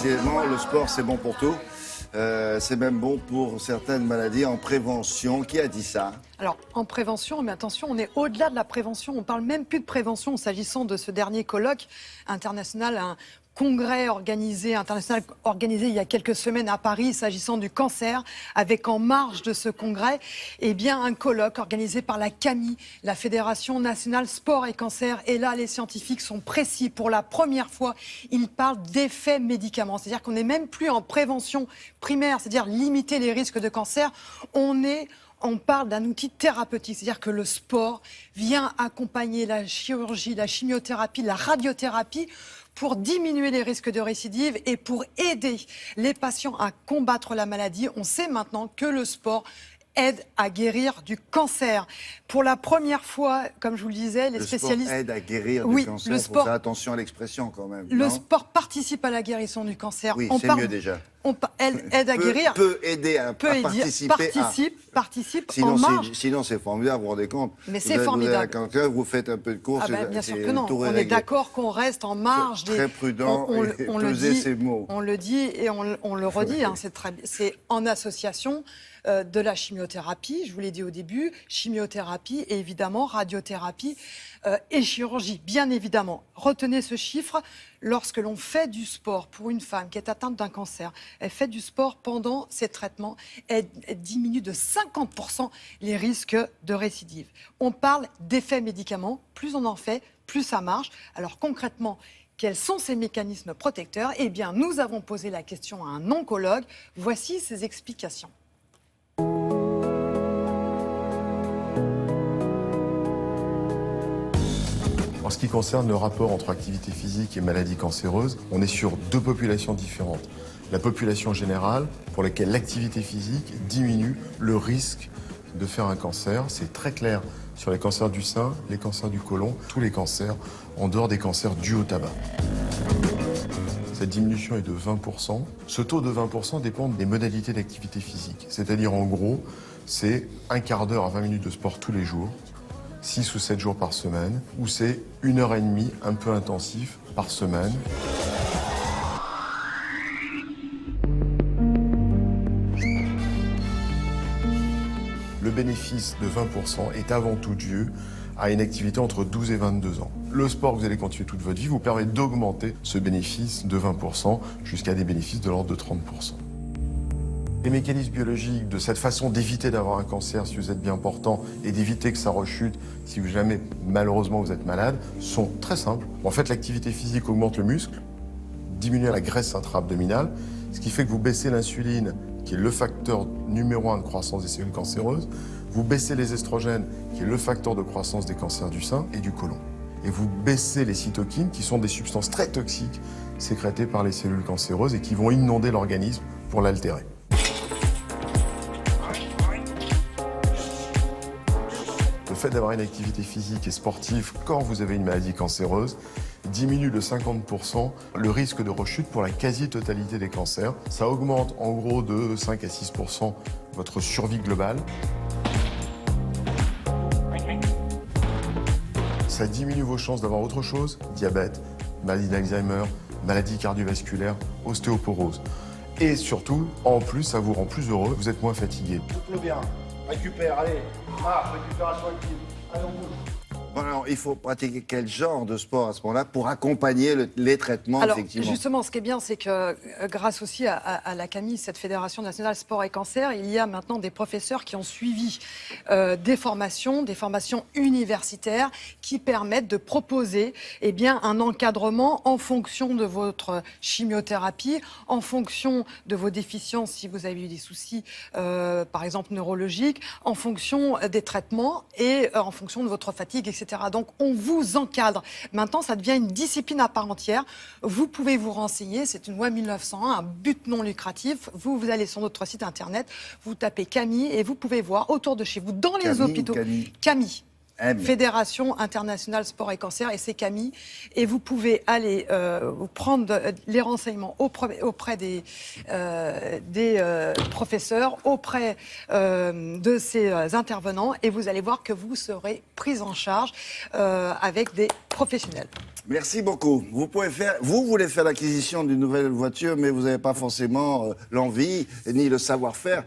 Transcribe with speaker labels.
Speaker 1: décidément, le sport, c'est bon pour tout. C'est même bon pour certaines maladies en prévention. Qui a dit ça?
Speaker 2: Alors, en prévention, mais attention, on est au-delà de la prévention. On parle même plus de prévention s'agissant de ce dernier colloque international, un congrès international organisé il y a quelques semaines à Paris s'agissant du cancer, avec en marge de ce congrès, eh bien, un colloque organisé par la CAMI, la Fédération nationale sport et cancer. Et là, les scientifiques sont précis. Pour la première fois, ils parlent d'effets médicaments. C'est-à-dire qu'on n'est même plus en prévention primaire, c'est-à-dire limiter les risques de cancer. On parle d'un outil thérapeutique, c'est-à-dire que le sport vient accompagner la chirurgie, la chimiothérapie, la radiothérapie pour diminuer les risques de récidive et pour aider les patients à combattre la maladie. On sait maintenant que le sport aide à guérir du cancer. Pour la première fois, comme je vous le disais, les spécialistes...
Speaker 1: Le sport aide à guérir du cancer. Il faut faire attention à l'expression quand même.
Speaker 2: Le sport participe à la guérison du cancer.
Speaker 1: Oui, c'est mieux déjà.
Speaker 2: Aide à guérir.
Speaker 1: Peut aider à participer.
Speaker 2: Participe
Speaker 1: sinon,
Speaker 2: en marge.
Speaker 1: Sinon, c'est formidable, vous vous rendez compte.
Speaker 2: Mais c'est formidable.
Speaker 1: Vous avez un cancer, vous faites un peu de course.
Speaker 2: Bien sûr que non. On est d'accord qu'on reste en marge.
Speaker 1: Très prudent et peser ses mots.
Speaker 2: On le dit et on le redit. C'est en association de la chimiothérapie, je vous l'ai dit au début, chimiothérapie et évidemment radiothérapie et chirurgie, bien évidemment. Retenez ce chiffre, lorsque l'on fait du sport pour une femme qui est atteinte d'un cancer, elle fait du sport pendant ses traitements, elle diminue de 50% les risques de récidive. On parle d'effets médicaments, plus on en fait, plus ça marche. Alors concrètement, quels sont ces mécanismes protecteurs? Eh bien, nous avons posé la question à un oncologue. Voici ses explications.
Speaker 3: En ce qui concerne le rapport entre activité physique et maladie cancéreuse, on est sur deux populations différentes. La population générale, pour laquelle l'activité physique diminue le risque de faire un cancer. C'est très clair sur les cancers du sein, les cancers du côlon, tous les cancers, en dehors des cancers dus au tabac. Cette diminution est de 20%. Ce taux de 20% dépend des modalités d'activité physique. C'est-à-dire, en gros, c'est un quart d'heure à 20 minutes de sport tous les jours, 6 ou 7 jours par semaine, ou c'est 1h30 un peu intensif par semaine. Le bénéfice de 20% est avant tout dû à une activité entre 12 et 22 ans. Le sport que vous allez continuer toute votre vie vous permet d'augmenter ce bénéfice de 20% jusqu'à des bénéfices de l'ordre de 30%. Les mécanismes biologiques de cette façon d'éviter d'avoir un cancer si vous êtes bien portant et d'éviter que ça rechute si jamais malheureusement vous êtes malade sont très simples. En fait, l'activité physique augmente le muscle, diminue la graisse intra-abdominale, ce qui fait que vous baissez l'insuline, qui est le facteur numéro 1 de croissance des cellules cancéreuses, vous baissez les estrogènes, qui est le facteur de croissance des cancers du sein et du côlon. Et vous baissez les cytokines, qui sont des substances très toxiques sécrétées par les cellules cancéreuses et qui vont inonder l'organisme pour l'altérer. Le fait d'avoir une activité physique et sportive quand vous avez une maladie cancéreuse diminue de 50% le risque de rechute pour la quasi-totalité des cancers. Ça augmente en gros de 5 à 6% votre survie globale. Ça diminue vos chances d'avoir autre chose, diabète, maladie d'Alzheimer, maladie cardiovasculaire, ostéoporose. Et surtout, en plus, ça vous rend plus heureux, vous êtes moins fatigué.
Speaker 1: Souffle bien, récupère, allez, marche, récupération active, allez on bouge. Bon, alors, il faut pratiquer quel genre de sport à ce moment-là pour accompagner les traitements,
Speaker 2: alors,
Speaker 1: effectivement?
Speaker 2: Justement, ce qui est bien, c'est que grâce aussi à la CAMI, cette Fédération nationale sport et cancer, il y a maintenant des professeurs qui ont suivi des formations universitaires qui permettent de proposer un encadrement en fonction de votre chimiothérapie, en fonction de vos déficiences si vous avez eu des soucis, par exemple neurologiques, en fonction des traitements et en fonction de votre fatigue, etc. Donc, on vous encadre. Maintenant, ça devient une discipline à part entière. Vous pouvez vous renseigner. C'est une loi 1901, un but non lucratif. Vous allez sur notre site internet, vous tapez CAMI et vous pouvez voir autour de chez vous, dans les hôpitaux. CAMI. Fédération internationale sport et cancer, et c'est CAMI. Et vous pouvez aller vous prendre les renseignements auprès des professeurs, auprès de ces intervenants, et vous allez voir que vous serez pris en charge avec des professionnels.
Speaker 1: Merci beaucoup. Vous voulez faire l'acquisition d'une nouvelle voiture, mais vous n'avez pas forcément l'envie ni le savoir-faire.